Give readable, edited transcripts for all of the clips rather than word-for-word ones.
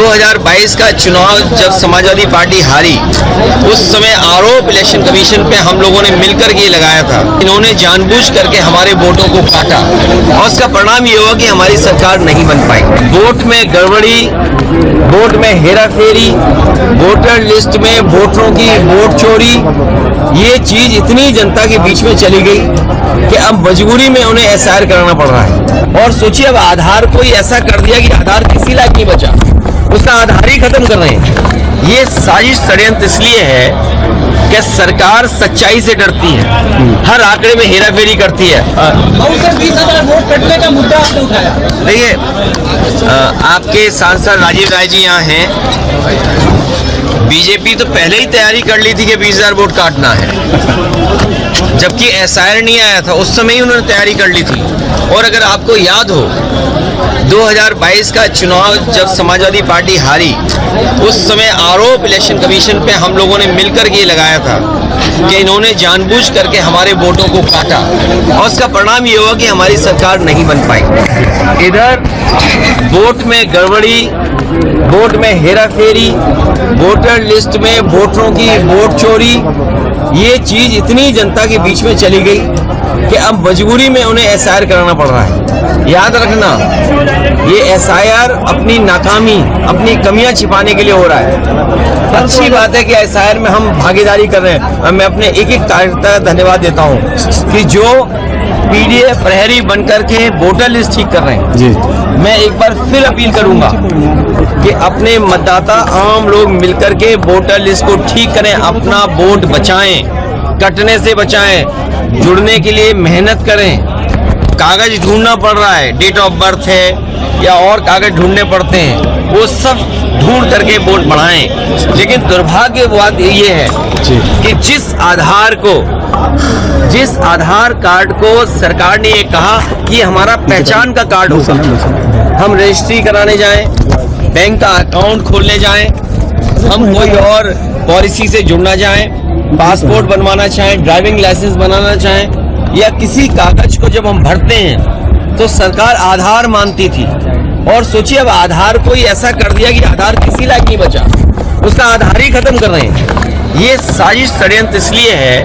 2022 का चुनाव जब समाजवादी पार्टी हारी, उस समय आरोप इलेक्शन कमीशन पे हम लोगों ने मिलकर के लगाया था। इन्होंने जानबूझ करके हमारे वोटों को काटा और उसका परिणाम ये हुआ कि हमारी सरकार नहीं बन पाई। वोट में गड़बड़ी, वोट में हेराफेरी, वोटर लिस्ट में वोटरों की वोट चोरी, ये चीज इतनी जनता के बीच में चली गई कि अब मजबूरी में उन्हें एसआईआर कराना पड़ रहा है। और सोचिए, अब आधार को ही ऐसा कर दिया कि आधार किसी लायक नहीं बचा, उसका आधार ही खत्म कर रहे हैं। ये साजिश षड्यंत्र इसलिए है कि सरकार सच्चाई से डरती है, हर आंकड़े में हेराफेरी करती है। 20,000 वोट कटने का मुद्दा आपने उठाया। देखिए, आपके सांसद राजीव राय जी यहाँ हैं। बीजेपी तो पहले ही तैयारी कर ली थी कि 20,000 वोट काटना है, जबकि एसआईआर नहीं आया था, उस समय ही उन्होंने तैयारी कर ली थी। और अगर आपको याद हो, 2022 का चुनाव जब समाजवादी पार्टी हारी, उस समय आरोप इलेक्शन कमीशन पे हम लोगों ने मिलकर के लगाया था कि इन्होंने जानबूझ करके हमारे वोटों को काटा और उसका परिणाम ये हुआ कि हमारी सरकार नहीं बन पाई। इधर वोट में गड़बड़ी, वोट में हेराफेरी, वोटर लिस्ट में वोटरों की वोट चोरी, ये चीज इतनी जनता के बीच में चली गई कि अब मजबूरी में उन्हें एसआईआर कराना पड़ रहा है। याद रखना, ये एसआईआर अपनी नाकामी, अपनी कमियां छिपाने के लिए हो रहा है। अच्छी बात है कि एसआईआर में हम भागीदारी कर रहे हैं। मैं अपने एक एक कार्यकर्ता का धन्यवाद देता हूं कि जो पीडीए प्रहरी बनकर के वोटर लिस्ट ठीक कर रहे हैं जी। मैं एक बार फिर अपील करूंगा कि अपने मतदाता आम लोग मिलकर के वोटर लिस्ट को ठीक करें, अपना वोट बचाएं, कटने से बचाएं, जुड़ने के लिए मेहनत करें। कागज ढूंढना पड़ रहा है, डेट ऑफ बर्थ है या और कागज ढूंढने पड़ते हैं, वो सब ढूंढ करके वोट बढ़ाएं। लेकिन दुर्भाग्य बात ये है कि जिस आधार कार्ड को सरकार ने ये कहा कि हमारा पहचान का कार्ड होगा, हम रजिस्ट्री कराने जाएं, बैंक का अकाउंट खोलने जाएं, हम कोई और पॉलिसी से जुड़ना चाहें, पासपोर्ट बनवाना चाहें, ड्राइविंग लाइसेंस बनाना चाहें या किसी कागज को जब हम भरते हैं तो सरकार आधार मानती थी। और सोचिए, अब आधार को ही ऐसा कर दिया कि आधार किसी लायक नहीं बचा, उसका आधार ही खत्म कर रहे हैं। ये साजिश षड्यंत्र इसलिए है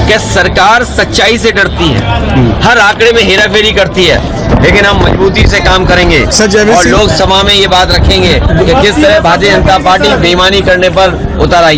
कि सरकार सच्चाई से डरती है, हर आंकड़े में हेराफेरी करती है। लेकिन हम मजबूती से काम करेंगे और लोकसभा में ये बात रखेंगे कि किस तरह भारतीय जनता पार्टी बेईमानी करने पर उतर आई है।